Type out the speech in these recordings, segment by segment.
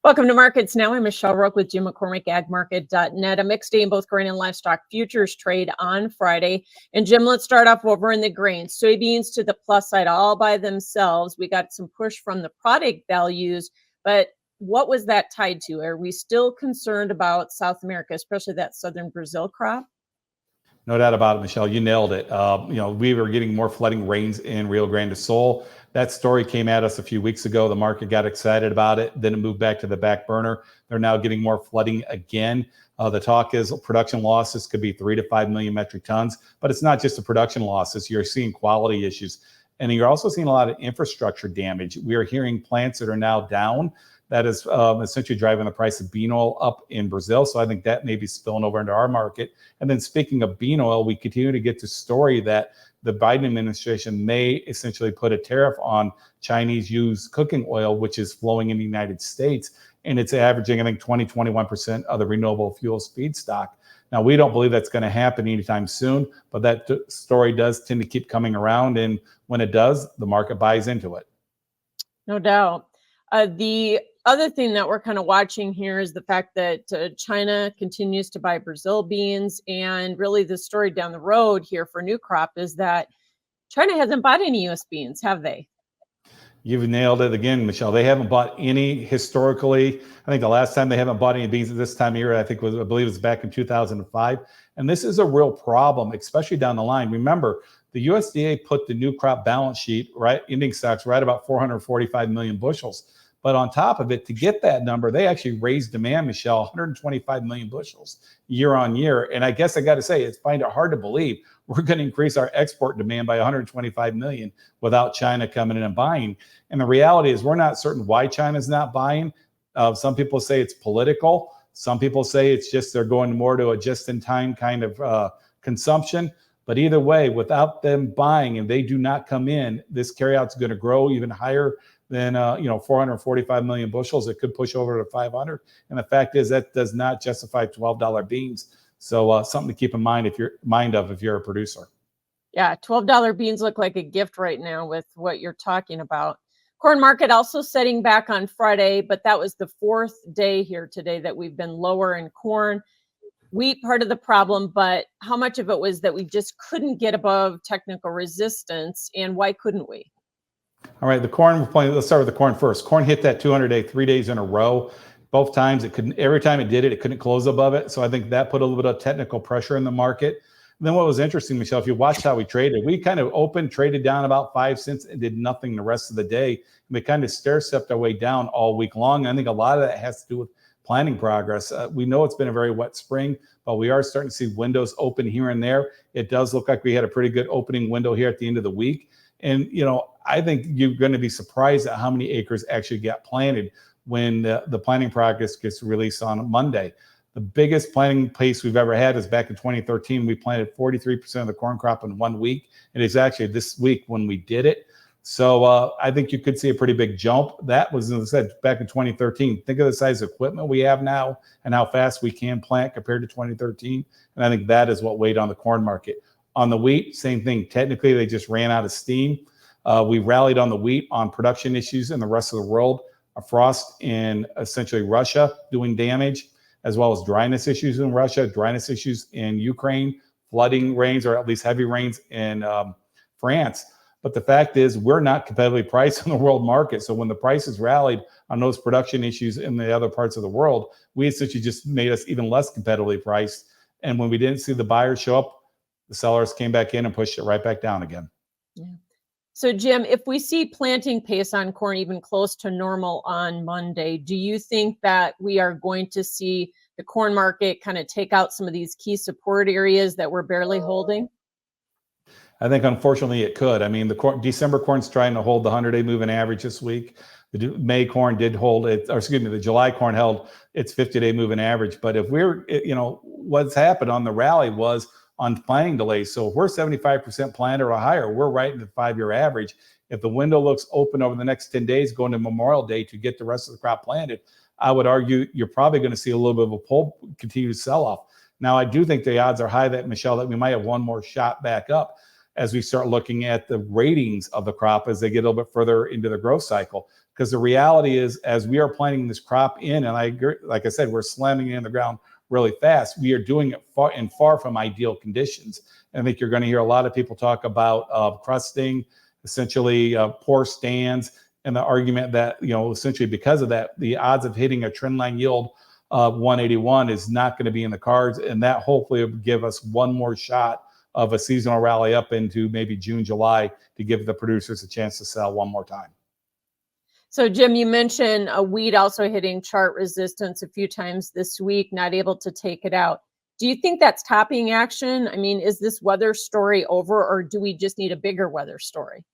Welcome to Markets Now. I'm Michelle Roque with Jim McCormick, agmarket.net. A mixed day in both grain and livestock futures trade on Friday. And Jim, let's start off over in the grain. Soybeans to the plus side all by themselves. We got some push from the product values, but what was that tied to? Are we still concerned about South America, especially that southern Brazil crop? No doubt about it, Michelle. You nailed it. We were getting more flooding rains in Rio Grande do Sul. That story came at us a few weeks ago. The market got excited about it. Then it moved back to the back burner. They're now getting more flooding again. The talk is production losses could be 3 to 5 million metric tons, but it's not just the production losses. You're seeing quality issues, and you're also seeing a lot of infrastructure damage. We are hearing plants that are now down. That is essentially driving the price of bean oil up in Brazil. So I think that may be spilling over into our market. And then speaking of bean oil, we continue to get the story that the Biden administration may essentially put a tariff on Chinese used cooking oil, which is flowing in the United States. And it's averaging, I think, 21% of the renewable fuels feedstock. Now, we don't believe that's going to happen anytime soon, but that story does tend to keep coming around. And when it does, the market buys into it. No doubt. The other thing that we're kind of watching here is the fact that China continues to buy Brazil beans. And really the story down the road here for new crop is that China hasn't bought any U.S. beans, have they? You've nailed it again, Michelle. They haven't bought any historically. I think the last time they haven't bought any beans at this time of year, I believe it was back in 2005. And this is a real problem, especially down the line. Remember, the USDA put the new crop balance sheet, right, ending stocks right about 445 million bushels. But on top of it, to get that number, they actually raised demand, Michelle, 125 million bushels year on year. And I guess I got to say, find it hard to believe we're going to increase our export demand by 125 million without China coming in and buying. And the reality is we're not certain why China's not buying. Some people say it's political. Some people say it's just they're going more to a just-in-time kind of consumption. But either way, without them buying and they do not come in, this carryout's going to grow even higher than 445 million bushels. It could push over to 500. And the fact is that does not justify $12 beans. So something to keep in mind if you're a producer. Yeah, $12 beans look like a gift right now with what you're talking about. Corn market also setting back on Friday, but that was the fourth day here today that we've been lower in corn. Wheat, part of the problem, but how much of it was that we just couldn't get above technical resistance, and why couldn't we? All right, the corn we're playing. Let's start with the corn first. Corn hit that 200-day, 3 days in a row. Both times it couldn't. Every time it did it, it couldn't close above it. So I think that put a little bit of technical pressure in the market. And then what was interesting, Michelle, if you watched how we traded, we kind of opened, traded down about 5 cents, and did nothing the rest of the day. And we kind of stair-stepped our way down all week long. And I think a lot of that has to do with planting progress. We know it's been a very wet spring, but we are starting to see windows open here and there. It does look like we had a pretty good opening window here at the end of the week. And, I think you're going to be surprised at how many acres actually get planted when the planting progress gets released on Monday. The biggest planting pace we've ever had is back in 2013. We planted 43% of the corn crop in 1 week. It is actually this week when we did it. So I think you could see a pretty big jump. That was, as I said, back in 2013. Think of the size of equipment we have now and how fast we can plant compared to 2013. And I think that is what weighed on the corn market. On the wheat, same thing. Technically, they just ran out of steam. We rallied on the wheat on production issues in the rest of the world, a frost in essentially Russia doing damage, as well as dryness issues in Russia, dryness issues in Ukraine, flooding rains, or at least heavy rains in France. But the fact is we're not competitively priced in the world market. So when the prices rallied on those production issues in the other parts of the world, we essentially just made us even less competitively priced. And when we didn't see the buyers show up, the sellers came back in and pushed it right back down again. Yeah. So, Jim, if we see planting pace on corn even close to normal on Monday, do you think that we are going to see the corn market kind of take out some of these key support areas that we're barely holding? I think, unfortunately, it could. I mean, December corn's trying to hold the 100-day moving average this week. The May corn did hold it, or excuse me, the July corn held its 50-day moving average. But if what's happened on the rally was on planting delays. So if we're 75% planted or higher, we're right in the 5-year average. If the window looks open over the next 10 days going to Memorial Day to get the rest of the crop planted, I would argue you're probably going to see a little bit of a continued sell-off. Now, I do think the odds are high that, Michelle, that we might have one more shot back up as we start looking at the ratings of the crop as they get a little bit further into the growth cycle. Because the reality is, as we are planting this crop in, and I agree, like I said, we're slamming it in the ground really fast. We are doing it far from ideal conditions. And I think you're going to hear a lot of people talk about crusting, essentially poor stands, and the argument that, essentially because of that, the odds of hitting a trend line yield of 181 is not going to be in the cards. And that hopefully will give us one more shot of a seasonal rally up into maybe June, July, to give the producers a chance to sell one more time. So, Jim, you mentioned a wheat also hitting chart resistance a few times this week, not able to take it out. Do you think that's topping action? I mean, is this weather story over, or do we just need a bigger weather story?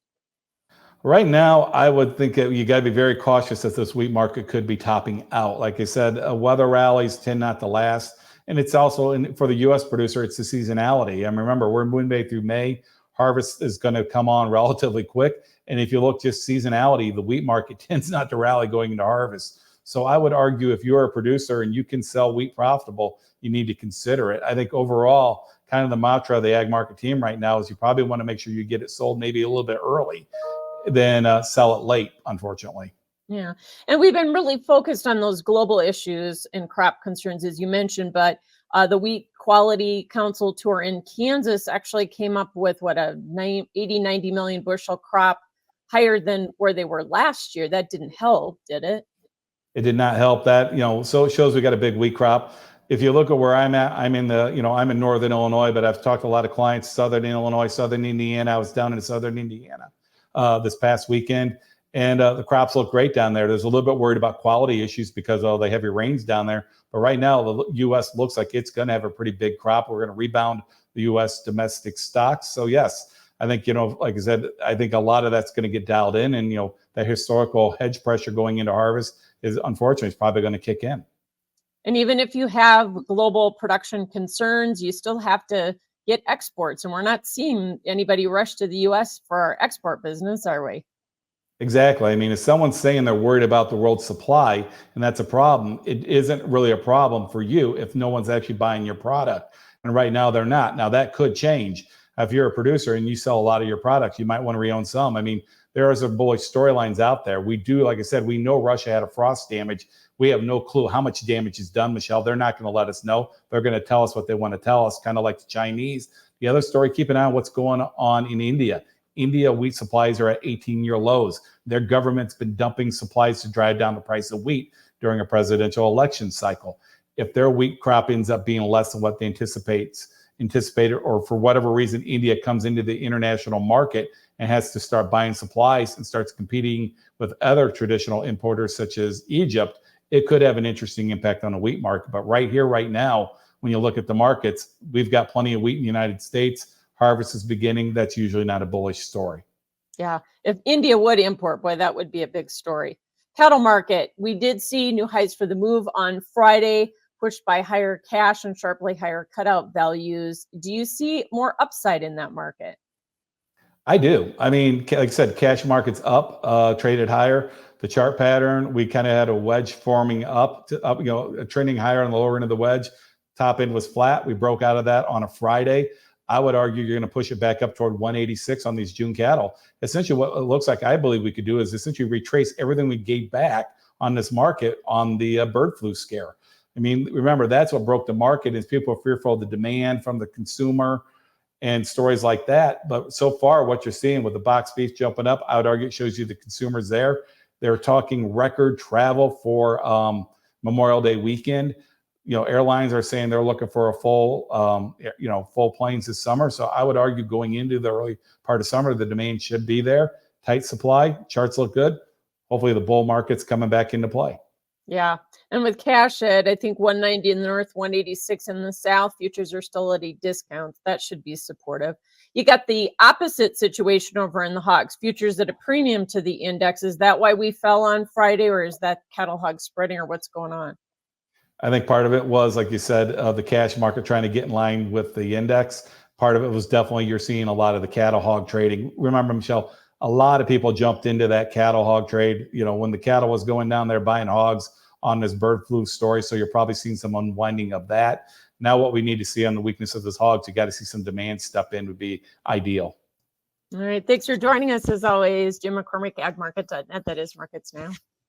Right now, I would think that you got to be very cautious that this wheat market could be topping out. Like I said, weather rallies tend not to last. And it's also, for the U.S. producer, it's the seasonality. And remember, we're midway through May. Harvest is going to come on relatively quick. And if you look just seasonality, the wheat market tends not to rally going into harvest. So I would argue if you're a producer and you can sell wheat profitable, you need to consider it. I think overall, kind of the mantra of the ag market team right now is you probably want to make sure you get it sold maybe a little bit early than sell it late, unfortunately. Yeah. And we've been really focused on those global issues and crop concerns, as you mentioned, but the Wheat Quality Council tour in Kansas actually came up with what, 90 million bushel crop, higher than where they were last year. That didn't help, did it? It did not help that, so it shows we got a big wheat crop. If you look at where I'm at, I'm in Northern Illinois, but I've talked to a lot of clients, Southern Illinois, Southern Indiana. I was down in Southern Indiana this past weekend, and the crops look great down there. There's a little bit worried about quality issues because of the heavy rains down there. But right now, the U.S. looks like it's going to have a pretty big crop. We're going to rebound the U.S. domestic stocks. So yes, I think, like I said, I think a lot of that's going to get dialed in, and the historical hedge pressure going into harvest is unfortunately probably going to kick in. And even if you have global production concerns, you still have to get exports. And we're not seeing anybody rush to the U.S. for our export business, are we? Exactly. I mean, if someone's saying they're worried about the world's supply and that's a problem, it isn't really a problem for you if no one's actually buying your product. And right now they're not. Now that could change. If you're a producer and you sell a lot of your products, you might want to reown some. I mean, there are some bullish storylines out there. We do, like I said, we know Russia had a frost damage. We have no clue how much damage is done, Michelle. They're not going to let us know. They're going to tell us what they want to tell us, kind of like the Chinese. The other story, keep an eye on what's going on in India. India wheat supplies are at 18-year lows. Their government's been dumping supplies to drive down the price of wheat during a presidential election cycle. If their wheat crop ends up being less than what they anticipated, or for whatever reason, India comes into the international market and has to start buying supplies and starts competing with other traditional importers such as Egypt, it could have an interesting impact on the wheat market. But right here, right now, when you look at the markets, we've got plenty of wheat in the United States. Harvest is beginning. That's usually not a bullish story. Yeah. If India would import, boy, that would be a big story. Cattle market. We did see new highs for the move on Friday, pushed by higher cash and sharply higher cutout values. Do you see more upside in that market? I do. I mean, like I said, cash market's up, traded higher. The chart pattern, we kind of had a wedge forming up, trending higher on the lower end of the wedge. Top end was flat. We broke out of that on a Friday. I would argue you're going to push it back up toward 186 on these June cattle. Essentially, what it looks like I believe we could do is essentially retrace everything we gave back on this market on the bird flu scare. I mean, remember, that's what broke the market is people are fearful of the demand from the consumer and stories like that. But so far, what you're seeing with the box beef jumping up, I would argue it shows you the consumers there. They're talking record travel for Memorial Day weekend. Airlines are saying they're looking for a full planes this summer. So I would argue going into the early part of summer, the demand should be there. Tight supply, charts look good. Hopefully the bull market's coming back into play. Yeah. And with cash at, I think 190 in the north, 186 in the south, futures are still at a discount. That should be supportive. You got the opposite situation over in the hogs, futures at a premium to the index. Is that why we fell on Friday, or is that cattle hog spreading, or what's going on? I think part of it was, like you said, the cash market trying to get in line with the index. Part of it was definitely you're seeing a lot of the cattle hog trading. Remember, Michelle, a lot of people jumped into that cattle hog trade. When the cattle was going down there buying hogs on this bird flu story. So you're probably seeing some unwinding of that. Now what we need to see on the weakness of this hogs, you got to see some demand step in would be ideal. All right. Thanks for joining us as always. Jim McCormick, agmarket.net. That is Markets Now.